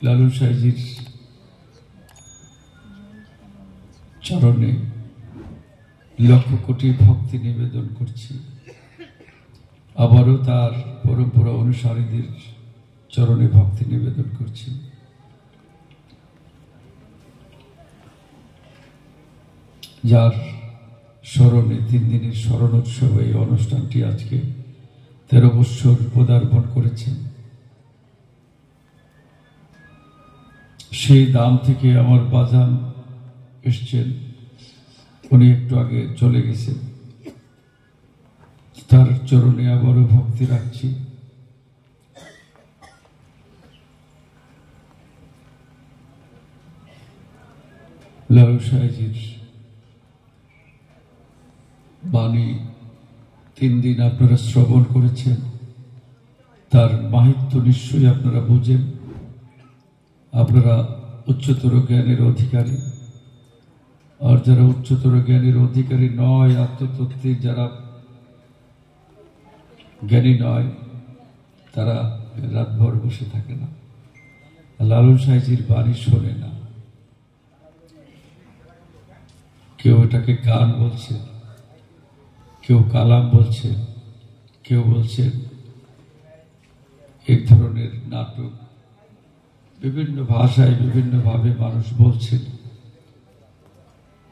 লালন সাহেজির চরণে লক্ষ কোটি ভক্তি নিবেদন করছি। আবারও তার পরম্পরা অনুসারীদের চরণে ভক্তি নিবেদন করছি। যার স্মরণে 3 দিনের স্মরণোৎসব এই অনুষ্ঠানটি আজকে 13 বৎসর পদার্পণ করেছেন। সেই দাম থেকে আমার বাজান এসছেন, উনি একটু আগে চলে গেছেন। তার চরণে আবারও ভক্তি রাখছি। লালু সাহেজির বাণী 3 দিন আপনারা শ্রবণ করেছেন, তার মাহাত্ম্য নিশ্চয়ই আপনারা বুঝেন। আপনারা উচ্চতর জ্ঞানের অধিকারী, আর যারা উচ্চতর জ্ঞানের অধিকারী নয়, আত্মতত্ত্বে যারা জ্ঞানী নয়, তারা রাতভর বসে থাকে না, লালন সাহেজির বাণী শোনে না। কেউ এটাকে গান বলছে, কেউ কালাম বলছে, কেউ বলছেন এক ধরনের নাটক। বিভিন্ন ভাষায় বিভিন্নভাবে মানুষ বলছেন।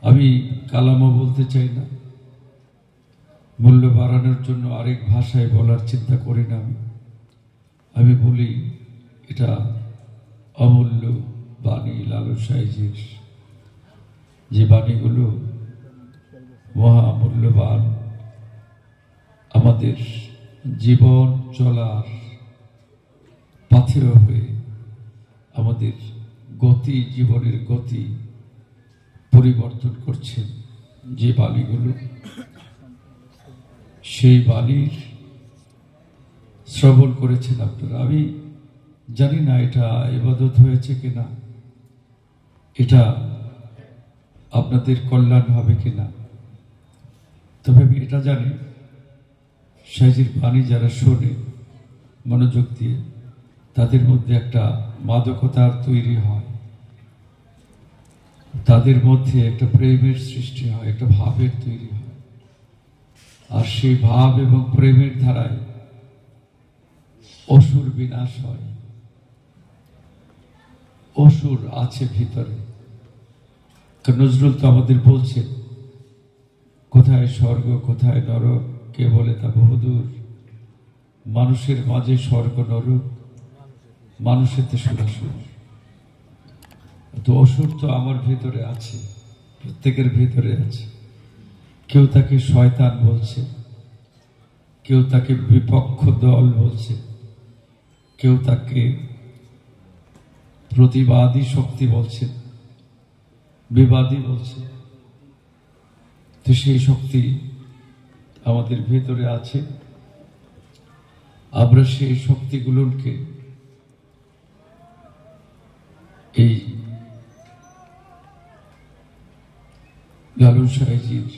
আমি কালামও বলতে চাই না, মূল্য বাড়ানোর জন্য আরেক ভাষায় বলার চিন্তা করি না। আমি বলি এটা অমূল্য বাণী লালন সাহেজির, যে বাণীগুলো মহামূল্যবান, আমাদের জীবন চলার পাথেয় হয়ে আমাদের গতি, জীবনের গতি পরিবর্তন করছেন। যে বাণীগুলো, সেই বাণীর শ্রবণ করেছেন আপনারা। আমি জানি না এটা ইবাদত হয়েছে কিনা, এটা আপনাদের কল্যাণ হবে কিনা, তবে আমি এটা জানি সাহেজির বাণী যারা শোনে মনোযোগ দিয়ে, তাদের মধ্যে একটা মাদকতার তৈরি হয়, তাদের মধ্যে একটা প্রেমের সৃষ্টি হয়, একটা ভাবের তৈরি হয়। আর সেই ভাব এবং প্রেমের ধারায় অসুর বিনাশ হয়। অসুর আছে ভিতরে। নজরুল তো আমাদের বলছেন, কোথায় স্বর্গ কোথায় নরক, কে বলে তা বহুদূর, মানুষের মাঝে স্বর্গ নরক, মানুষের তো সুরাসুর। তো অসুর তো আমার ভেতরে আছে, প্রত্যেকের ভেতরে আছে। কেউ তাকে শয়তান বলছে, কেউ তাকে বিপক্ষ দল বলছে, কেউ তাকে প্রতিবাদী শক্তি বলছে, বিবাদী বলছে। তো সেই শক্তি আমাদের ভেতরে আছে। আমরা সেই শক্তিগুলোকে এই লালন সাহেজির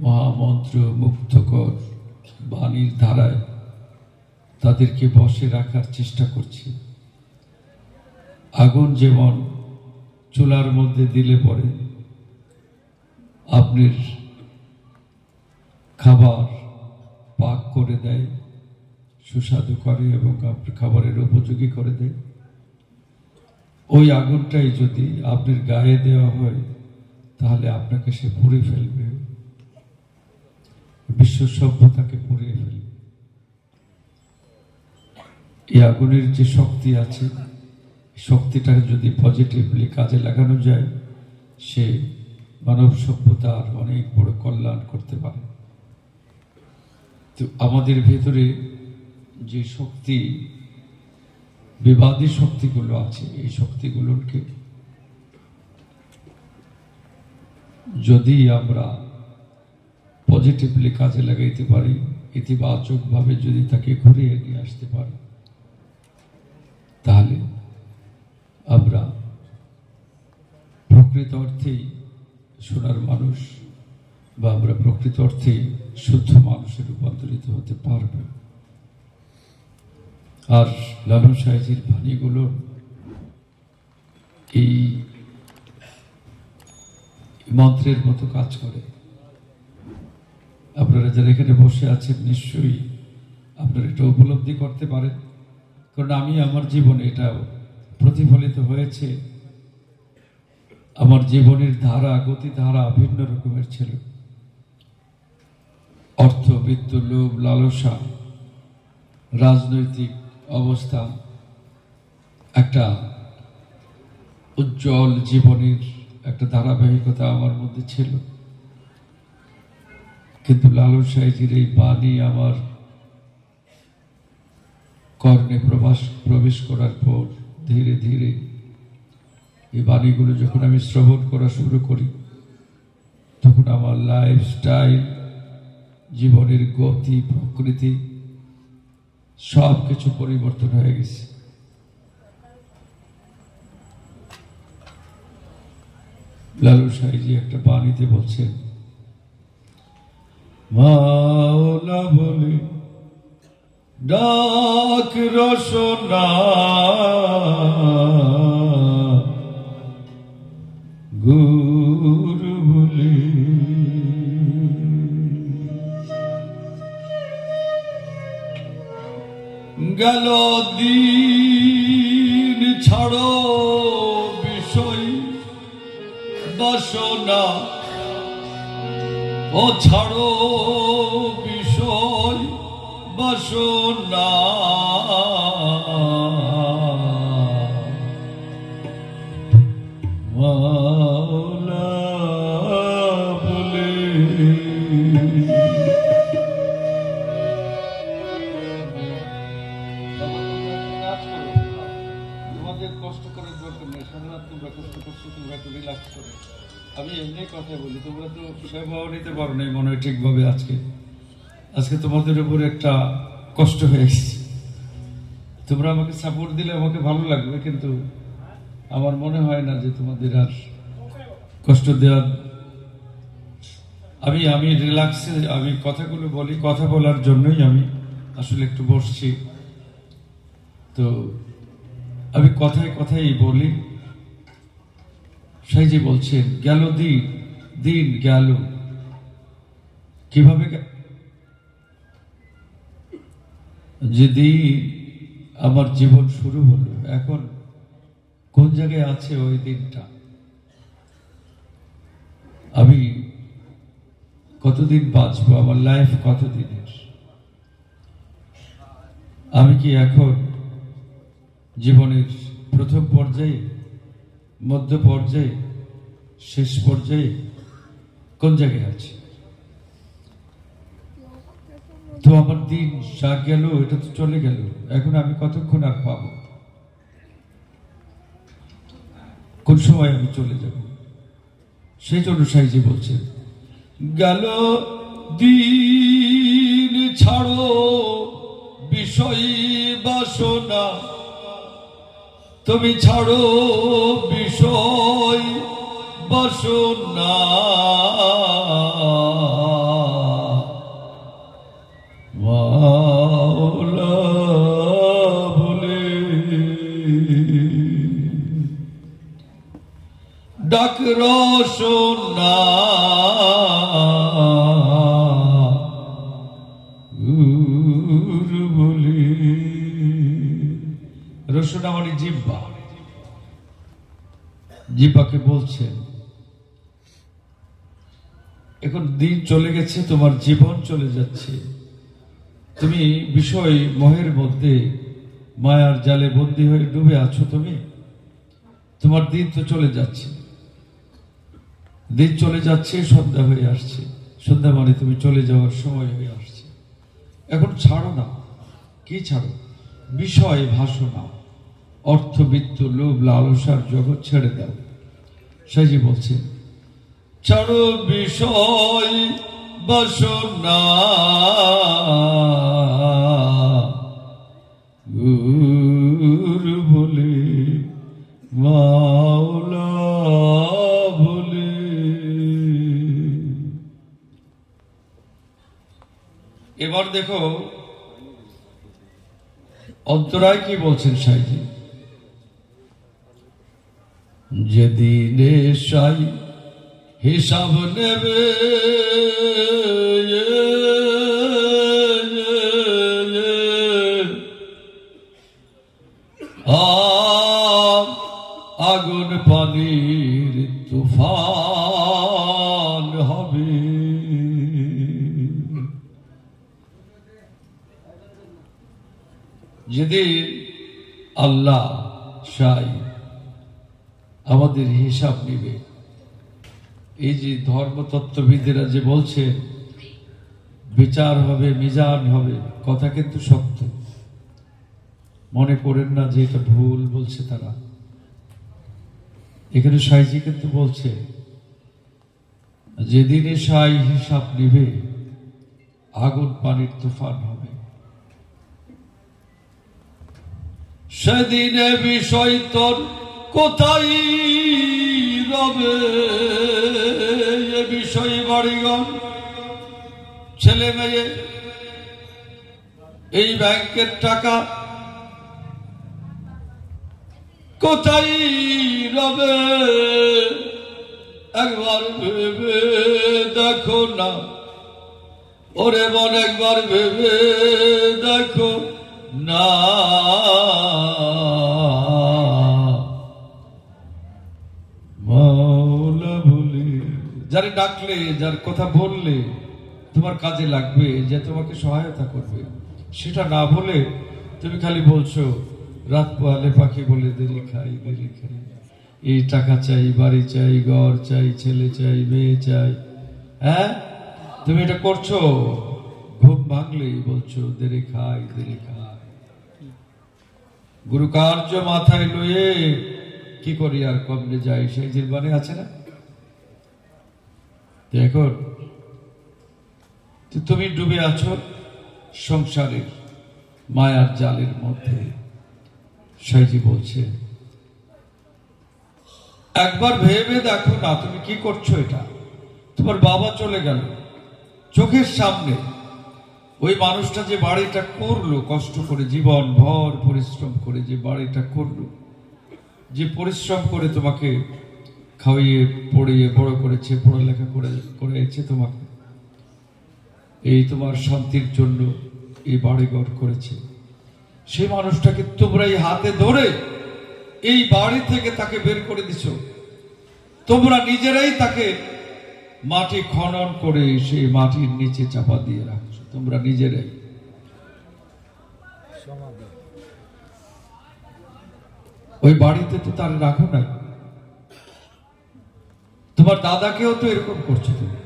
মহামন্ত্র মুগ্ধকর বাণীর ধারায় তাদেরকে বসে রাখার চেষ্টা করছি। আগুন যেমন চুলার মধ্যে দিলে পরে আপনার খাবার পাক করে দেয়, সুস্বাদু করে এবং আপনার খাবারের উপযোগী করে দেয়, ওই আগুনটাই যদি আপনার গায়ে দেওয়া হয় তাহলে আপনাকে সে পুড়ে ফেলবে, বিশ্ব সভ্যতাকে পুড়িয়ে ফেলবে। এই আগুনের যে শক্তি আছে, শক্তিটাকে যদি পজিটিভলি কাজে লাগানো যায়, সে মানব সভ্যতার অনেক বড় কল্যাণ করতে পারে। তো আমাদের ভেতরে যে শক্তি, বিবাদী শক্তিগুলো আছে, এই শক্তিগুলোকে যদি আমরা পজিটিভলি কাজে লাগাইতে পারি, ইতিবাচক ভাবে যদি তাকে ঘুরিয়ে নিয়ে আসতে পারি, তাহলে আমরা প্রকৃত অর্থেই সোনার মানুষ বা আমরা প্রকৃত অর্থেই শুদ্ধ মানুষে রূপান্তরিত হতে পারবে। আর লালন সাহেজির বাণীগুলো এই মন্ত্রের মতো কাজ করে। আপনারা যারা এখানে বসে আছেন নিশ্চয়ই আপনারা এটা উপলব্ধি করতে পারেন, কারণ আমি আমার জীবনে এটা প্রতিফলিত হয়েছে। আমার জীবনের ধারা গতিধারা ভিন্ন রকমের ছিল। অর্থ, বৃত্ত, লোভ, লালসা, রাজনৈতিক অবস্থা, একটা উজ্জ্বল জীবনের একটা ধারাবাহিকতা আমার মধ্যে ছিল। কিন্তু লালন সাইজির এই বাণী আমার কর্ণে প্রবেশ করার পর ধীরে ধীরে এই বাণীগুলো যখন আমি শ্রবণ করা শুরু করি, তখন আমার লাইফস্টাইল, জীবনের গতি, প্রকৃতি সব কিছু পরিবর্তন হয়ে গেছে। লালন সাইজি একটা বাণীতে বলছেন, মাওলা বলে ডাক রসনা, গুরু বলে গেল দিন, ছাড়ো বিষয় বাসনা, ও ছাড়ো বিষয় বাসনা, মাওলা বলে তোমাদের কষ্ট করে দরকার নেই। সাধারণত তোমরা কষ্ট করছো, তোমরা একটু রিল্যাক্স করো। আমি এমনি কথা বলি, তোমরা তো সেবাও নিতে পারো না মনে হয় ঠিকভাবে। আজকে তোমাদের উপর একটা কষ্ট হয়ে এসেছে। তোমরা আমাকে সাপোর্ট দিলে আমাকে ভালো লাগবে, কিন্তু আমার মনে হয় না যে তোমাদের আর কষ্ট দেওয়ার। আমি রিল্যাক্সে আমি কথাগুলো বলি, কথা বলার জন্যই আমি আসলে একটু বসছি। তো আমি কথায় কথাই বলি। সাইজি বলছেন, গেল দিন, দিন গেল, কিভাবে যেদিন আমার জীবন শুরু হলো, এখন কোন জায়গায় আছে ওই দিনটা? আমি কতদিন বাঁচবো? আমার লাইফ কতদিনের? আমি কি এখন জীবনের প্রথম পর্যায়ে, মধ্য পর্যায়ে, শেষ পর্যায়ে, কোন জায়গায় আছে? তো আমার দিন যা গেল এটা তো চলে গেল, এখন আমি কতক্ষণ আর পাবো? কোন সময় আমি চলে যাব? সেই জন্য সাইজি বলছেন, গেল দিন, ছাড়ো বিষয় বাসনা, তুমি ছাড়ো বিষয় বাসনা, মাওলা বলে ডাক রসনা, গুরু বলে। রসনা মানে জিহ্বা। জিহ্বাকে বলছেন, এখন দিন চলে গেছে, তোমার জীবন চলে যাচ্ছে, তুমি বিষয় মোহের মধ্যে মায়ার জালে বন্দী হয়ে ডুবে আছো। তোমার দিন তো চলে যাচ্ছে, দিন চলে যাচ্ছে, সন্ধ্যা হয়ে আসছে। সন্ধ্যা মানে তুমি চলে যাওয়ার সময় হয়ে আসছে। এখন ছাড়ো না। কি ছাড়ো? বিষয় ভাসনা, অর্থ, বৃত্ত, লোভ, লালসার জগৎ ছেড়ে দাও। সাইজি বলছেন, ছাড়ো বিষয় বাসনা, গুরু বলে, মাওলা বলে। এবার দেখো অন্তরায় কি বলছেন সাইজি। যেদিন এসাই হিসাব নেবে আগুন পানির তুফান হবে। যেদিন আল্লাহ শাই আমাদের হিসাব নিবে। এই যে ধর্মতত্ত্ববিদেরা যে বলছে বিচার হবে, মিজান হবে, কথা কিন্তু সত্য। মনে করেন না যে এটা ভুল বলছে তারা। এখানে সাইজি কিন্তু বলছে যেদিনে সাই হিসাব নিবে আগুন পানির তুফান হবে। সেদিনে বিষয় তোর কোথায় রবে, এ বিষয় বাড়িঘর ছেলে মেয়ে এই ব্যাংকের টাকা কোথায় রবে, একবার ভেবে দেখো না ওরে মন, একবার ভেবে দেখো না। মাওলা বলে যারে ডাকলে, যার কথা বললে তোমার কাজে লাগবে, যে তোমাকে সহায়তা করবে, সেটা না বলে তুমি খালি বলছো রাত পোহালে পাখি বলে দেরি খাই, দেরি খাই, এই টাকা চাই, বাড়ি চাই, ঘর চাই, ছেলে চাই, মেয়ে চাই। হ্যাঁ, তুমি এটা করছো, ঘুম ভাঙলেই বলছো দেরি খাই, দেরি খাই। গুরু কার্য মাথায় লয়ে কি করি আর কমলে যাই, সেই জিরবানে আছে না। এখন তুমি ডুবে আছো সংসারের মায়ার জালের মধ্যে। সাইজি বলছে একবার ভেবে দেখো না তুমি কি করছো। এটা তোমার বাবা চলে গেল চোখের সামনে, ওই মানুষটা যে বাড়িটা করলো কষ্ট করে, জীবন ভর পরিশ্রম করে যে বাড়িটা করলো, যে পরিশ্রম করে তোমাকে খাওয়িয়ে পড়িয়ে বড় করেছে, পড়ালেখা করেছে তোমাকে, এই তোমার শান্তির জন্য এই বাড়িঘর করেছে, সেই মানুষটাকে তোমরাই হাতে ধরে এই বাড়ি থেকে তাকে বের করে দিছ। তোমরা নিজেরাই তাকে মাটি খনন করে সেই মাটির নিচে চাপা দিয়ে রাখছো, তোমরা নিজেরাই। ওই বাড়িতে তো তার রাখো না। তোমার দাদাকেও তো এরকম করছো তুমি।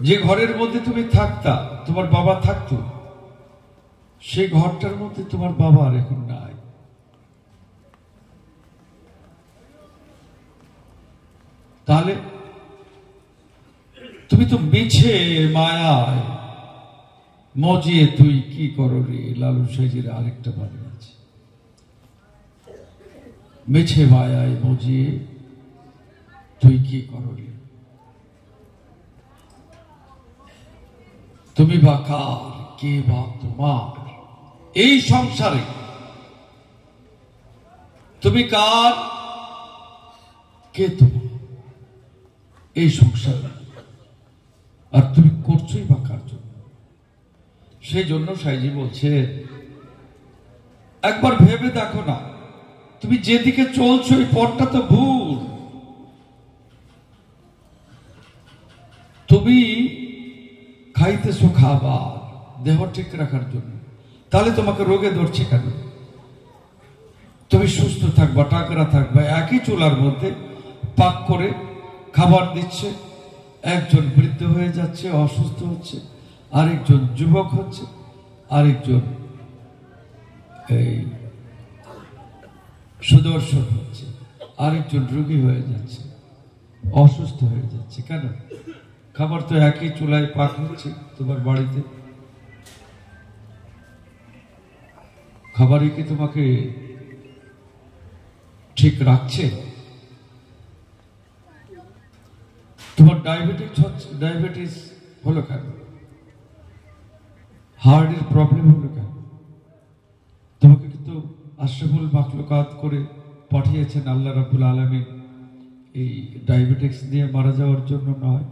যে ঘরের মধ্যে তুমি থাকতা, তোমার বাবা থাকতো, সেই ঘরটার মধ্যে তোমার বাবা আর এখন নাই। তাহলে তুমি তো মিছে মায়ায় মজিয়ে তুই কি করো রে। লালু সাইজির আরেকটা বাণী আছে, মিছে মায়ায় মজিয়ে তুই কি করো রে। তুমি বা কার, কে বা তোমার এই সংসারে, তুমি কার, কে তোমার এই সংসারে, আর তুমি করছোই বা কার জন্য। সেই জন্য সাইজি বলছে একবার ভেবে দেখো না তুমি যেদিকে চলছো এই পথটা তো ভুল। তুমি খাইতেছো খাবার দেহ ঠিক রাখার জন্য, তাহলে তোমাকে রোগে ধরছে কেন? তুমি সুস্থ থাকবা, টাকরা থাকবা, একই চুলার মধ্যে পাক করে খাবার দিচ্ছে, একজন বৃদ্ধ হয়ে যাচ্ছে, অসুস্থ হচ্ছে, আরেকজন যুবক হচ্ছে, আরেকজন এই সুদর্শন হচ্ছে, আরেকজন রোগী হয়ে যাচ্ছে, অসুস্থ হয়ে যাচ্ছে। কেন? খাবার তো একই চুলায় পাক হচ্ছে তোমার বাড়িতে। খাবারই কি তোমাকে ঠিক রাখছে? তোমার ডায়াবেটিস হলো কেন? হার্টের প্রবলেম হলো কেন? তোমাকে আশরাফুল মাখলুকাত করে পাঠিয়েছেন আল্লাহ রাব্বুল আলামিন এই ডায়াবেটিক্স নিয়ে মারা যাওয়ার জন্য নয়,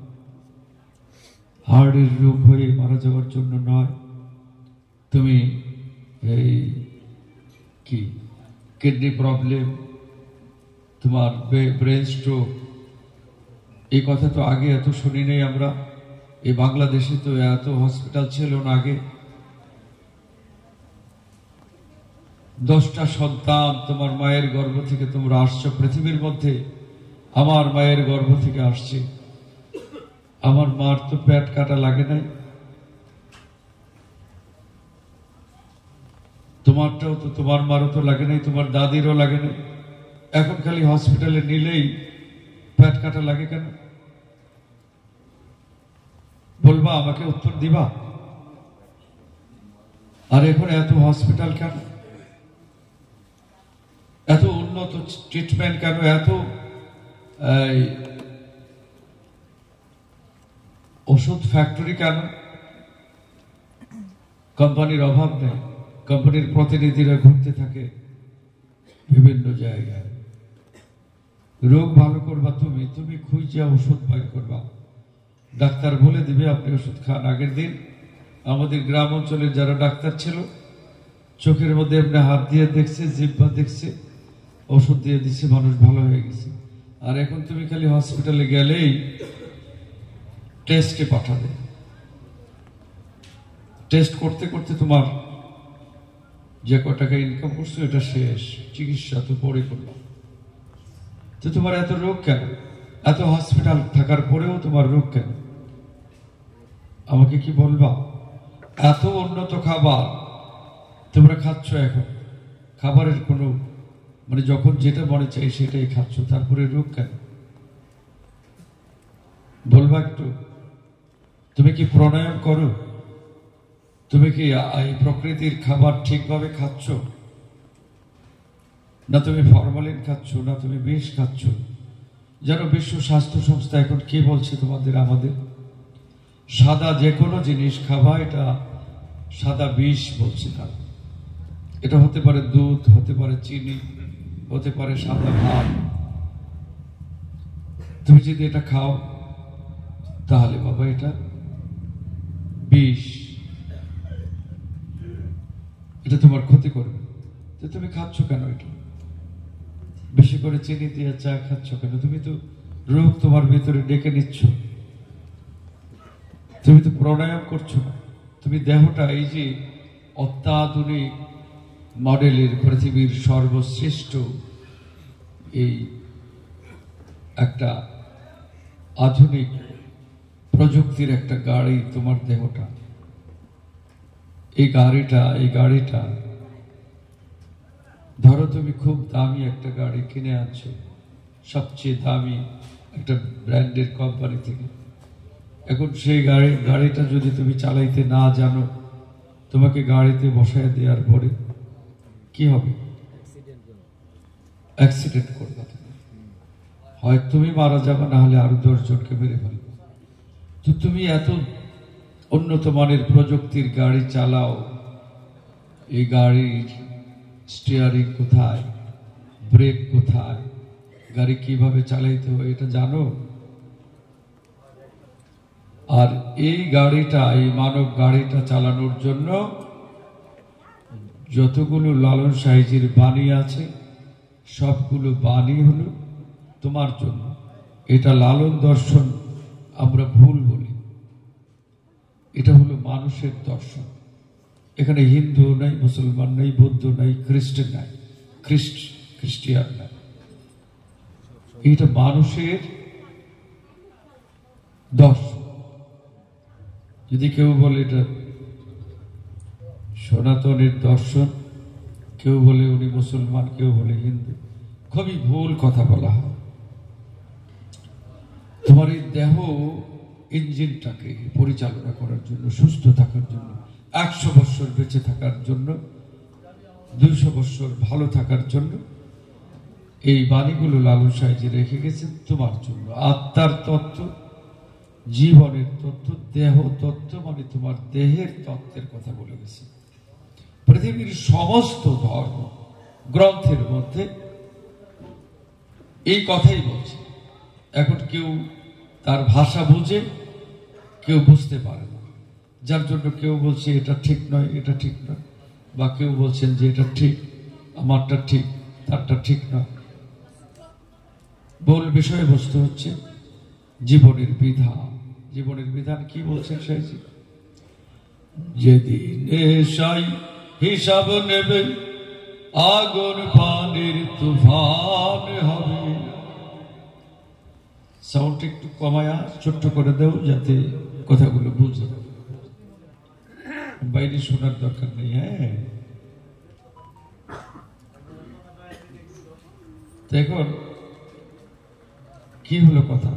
হার্টের রোগ হয়ে মারা যাওয়ার জন্য নয়, তুমি এই কি কিডনি প্রবলেম, তোমার ব্রেন স্ট্রোক, এই কথা তো আগে এত শুনি নেই আমরা। এই বাংলাদেশে তো এত হসপিটাল ছিল না আগে। 10টা সন্তান তোমার মায়ের গর্ভ থেকে তোমরা আসছো পৃথিবীর মধ্যে, আমার মায়ের গর্ভ থেকে আসছে। আমার মার তো পেট কাটা লাগে নাই, তোমারটাও তো, তোমার মারও তো লাগে নাই, তোমার দাদিরও লাগে নাই। এখন খালি হসপিটালে নিলেই পেট কাটা লাগে কেন? বলবা, আমাকে উত্তর দিবা। আর এখন এত হসপিটাল কেন, এত উন্নত ট্রিটমেন্ট কেন, এত ওষুধ ফ্যাক্টরি কেন? কোম্পানির অভাব নেই, কোম্পানির প্রতিনিধিরা ঘুরতে থাকে বিভিন্ন জায়গায়। রোগ ভালো করবা তুমি, তুমি খুঁজে ওষুধ বাইর করবা। ডাক্তার বলে দিবে আপনি ওষুধ খান। আগের দিন আমাদের গ্রাম অঞ্চলের যারা ডাক্তার ছিল, চোখের মধ্যে এমনি হাত দিয়ে দেখছে, জিহ্বা দেখছে, ওষুধ দিয়ে দিচ্ছে, মানুষ ভালো হয়ে গেছে। আর এখন তুমি খালি হসপিটালে গেলেই টেস্টে পাঠাবে, টেস্ট করতে করতে তোমার যে কত টাকা ইনকাম করছো এটা শেষ, চিকিৎসা তো পরে করলাম। তো তোমার এত রোগ কেন? এত হসপিটাল থাকার পরেও তোমার রোগ কেন? আমাকে কি বলবা? এত উন্নত খাবার তোমরা খাচ্ছ, এখন খাবারের কোনো মানে যখন যেটা মনে চাই সেটাই খাচ্ছ, তারপরে রোগ কেন? বলবা একটু। তুমি কি প্রাণায়াম করো? তুমি কি এই প্রকৃতির খাবার ঠিকভাবে খাচ্ছ? না তুমি ফরমালিন খাচ্ছ, না তুমি বিষ খাচ্ছ? যেন বিশ্ব স্বাস্থ্য সংস্থা এখন কি বলছে তোমাদের, আমাদের সাদা যে কোনো জিনিস খাবা, এটা সাদা বিষ বলছে না। এটা হতে পারে দুধ, হতে পারে চিনি, হতে পারে সাদা ভাত। তুমি যদি এটা খাও তাহলে বাবা এটা বিষ, এটা তোমার ক্ষতি করবে। তো তুমি খাচ্ছ কেন এটা? বেশি করে চিনি দিয়ে চা খাচ্ছ কেন? তুমি তো রোগ তোমার ভিতরে ডেকে নিচ্ছ। তুমি তো প্রাণায়াম করছো না। তুমি দেহটা এই যে অত্যাধুনিক মডেলের পৃথিবীর সর্বশ্রেষ্ঠ এই একটা আধুনিক প্রযুক্তির একটা গাড়ি, তোমার দেহটা, এই গাড়িটা ধরো তুমি খুব দামি একটা গাড়ি কিনে আনছো, সবচেয়ে দামি একটা ব্র্যান্ডের কোম্পানি থেকে। এখন সেই গাড়িটা যদি তুমি চালাইতে না জানো, তোমাকে গাড়িতে বসায় দেওয়ার পরে কি হবে? অ্যাক্সিডেন্ট করবে, হয় তুমি মারা যাবে, না হলে আরো 10 জনকে মেরে ফেলবে। তো তুমি এত উন্নত মানের প্রযুক্তির গাড়ি চালাও, এই গাড়ির স্টিয়ারিং কোথায়, ব্রেক কোথায়, গাড়ি কিভাবে চালাইতে হয় এটা জানো? আর এই গাড়িটা, এই মানব গাড়িটা চালানোর জন্য যতগুলো লালন সাইজির বাণী আছে, সবগুলো বাণী হলো তোমার জন্য। এটা লালন দর্শন আমরা ভুল বলি, এটা হলো মানুষের দর্শন। এখানে হিন্দু নাই, মুসলমান নাই, বৌদ্ধ নাই, খ্রিস্টান নাই, খ্রিস্টিয়ান নাই, এটা মানুষের দর্শন। যদি কেউ বলে এটা সনাতনের দর্শন, কেউ বলে উনি মুসলমান, কেউ বলে হিন্দু, খুবই ভুল কথা বলা হয়। তোমার এই দেহ ইঞ্জিনটাকে পরিচালনা করার জন্য, সুস্থ থাকার জন্য, 100 বছর বেঁচে থাকার জন্য, 200 বছর ভালো থাকার জন্য এই বাণীগুলো লালন সাহেজি রেখে গেছেন তোমার জন্য। আত্মার তত্ত্ব, জীবনের তত্ত্ব, দেহ তত্ত্ব, মানে তোমার দেহের তত্ত্বের কথা বলে গেছে। পৃথিবীর সমস্ত ধর্ম গ্রন্থের মধ্যে এই কথাই বলছে। এখন কেউ তার ভাষা বুঝে, কেউ বুঝতে পারে না, যার জন্য কেউ বলছে এটা ঠিক নয়, এটা ঠিক নয়, বা কেউ বলছেন যে এটা ঠিক, আমারটা ঠিক, তারটা ঠিক নয়। মূল বিষয়বস্তু হচ্ছে জীবনের বিধান। জীবনের বিধান কি বলছেন সাইজি? যেদিন এসাই হিসাব নেবে, আগুন পানির তুফান হবে। সাউন্ড একটু কমায়া ছোট্ট করে দেও, যাতে কথাগুলো বুঝে। বাইরে শোনার দরকার নেই। হ্যাঁ, এখন কি হলো কথা?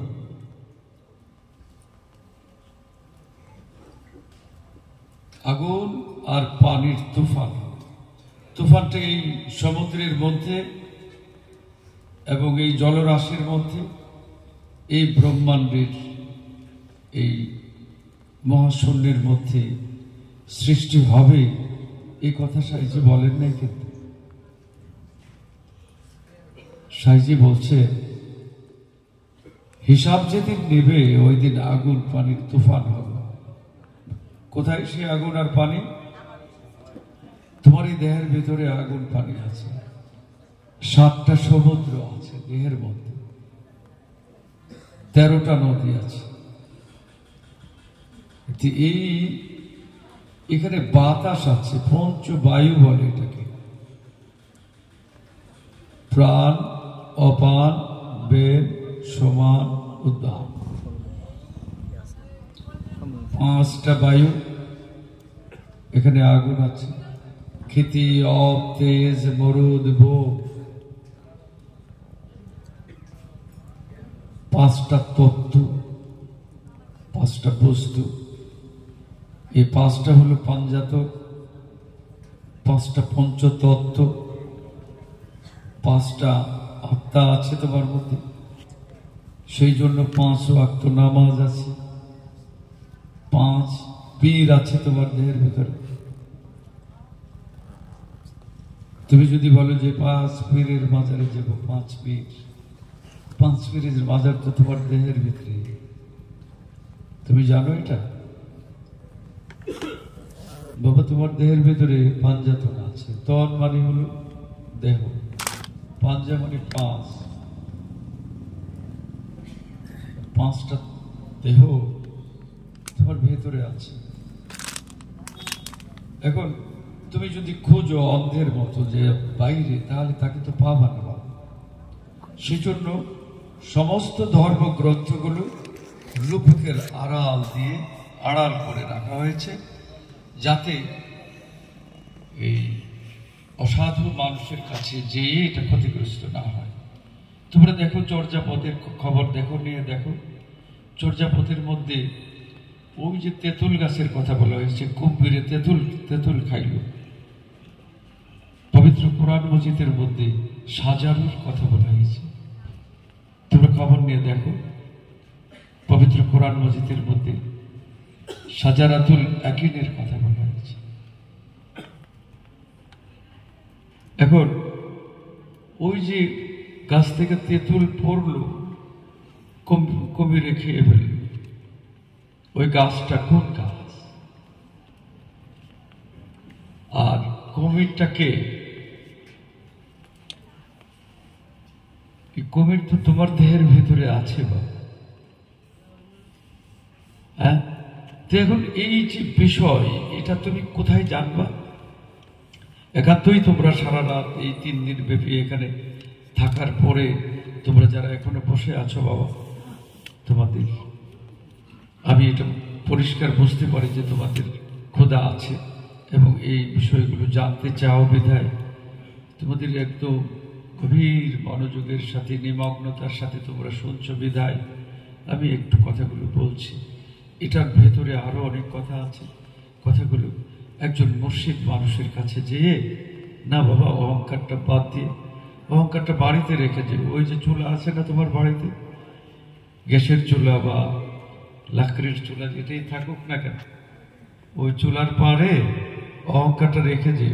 আগুন আর পানির তুফান। তুফানটা এই সমুদ্রের মধ্যে এবং এই জলরাশির মধ্যে, এই ব্রহ্মাণ্ডের এই মহাশূন্যের মধ্যে সৃষ্টি হবে, এই কথা সাইজি বলেন নাই। কিন্তু সাইজি বলছে হিসাব যেদিন নেবে ওই দিন আগুন পানির তুফান হবে। কোথায় সে আগুন আর পানি? তোমার এই দেহের ভিতরে আগুন পানি আছে, 7টা সমুদ্র আছে দেহের মধ্যে, 13টা নদী আছে। এই এখানে বাতাস আছে, পঞ্চবায়ু বলে এটাকে। প্রাণ, অপান, বেদ, সমান, উদ্যান, 5টা বায়ু। এখানে আগুন আছে, ক্ষিতি, অপ, তেজ, মরুদ, ভোগ, 5টা তত্ত্ব, 5টা বস্তু। এই 5টা হলো পাঞ্জাতক, 5টা পঞ্চতত্ত্ব, 5টা আত্মা আছে তোমার মধ্যে। সেই জন্য 5 ওয়াক্ত নামাজ আছে, 5 পীর আছে তোমার দেহের ভিতরে। তুমি যদি বলো যে 5 পীরের মাজারে যাব, 5 পীরের মাজার তো তোমার দেহের ভিতরে। তুমি জানো এটা? বাবা, তোমার দেহের ভিতরে পাঞ্জাতন আছে। তন মানে হলো দেহ, পাঞ্জা মানে 5টা দেহ তোমার ভেতরে আছে। এখন তুমি যদি খোঁজো অন্ধের মতো যে বাইরে, তাহলে তাকে তো পাবা না। সেজন্য সমস্ত ধর্মগ্রন্থগুলো লুপকের আড়াল দিয়ে আড়াল করে রাখা হয়েছে, যাতে এই অসাধু মানুষের কাছে যেয়ে এটা ক্ষতিগ্রস্ত না হয়। তোমরা দেখো চর্যাপদের খবর দেখো, নিয়ে দেখো চর্যাপদের মধ্যে ওই যে তেঁতুল গাছের কথা বলা হয়েছে, কুম্ভীরে তেঁতুল খাইল। পবিত্র কোরআন মজিদের মধ্যে সাজারুর কথা বলা হয়েছে। তোমরা খবর নিয়ে দেখো, পবিত্র কোরআন মজিদের মধ্যে সাজারাতুল আকিনের কথা বলা হয়েছে। এখন ওই যে গাছ থেকে তেঁতুল পড়লো, কুমিরে খেয়ে ফেলল। ওই গাছটা কোন গাছ? আর কুমিরটাকে? কুমির তো তোমার দেহের ভিতরে আছে বা। হ্যাঁ, এখন এই যে বিষয়, এটা তুমি কোথায় জানবা? একান্তই তোমরা সারা রাত এই 3 দিন ব্যাপী এখানে থাকার পরে তোমরা যারা এখনো বসে আছো বাবা, তোমাদের আমি এটা পরিষ্কার বুঝতে পারি যে তোমাদের ক্ষুধা আছে এবং এই বিষয়গুলো জানতে চাও। বিধায় তোমাদের একদম গভীর মনোযোগের সাথে, নিমগ্নতার সাথে তোমরা শুনছো। বিধায় আমি একটু কথাগুলো বলছি। এটার ভেতরে আরো অনেক কথা আছে। কথাগুলো একজন মুর্শিদ মানুষের কাছে যেয়ে, না বাবা, অহংকারটা বাদ দিয়ে, অহংকারটা বাড়িতে রেখে যে, ওই যে চুলা আছে না তোমার বাড়িতে, গ্যাসের চুলা বা লাকড়ির চুলা, যেটাই থাকুক না কেন, ওই চুলার পাড়ে অহংকারটা রেখে যে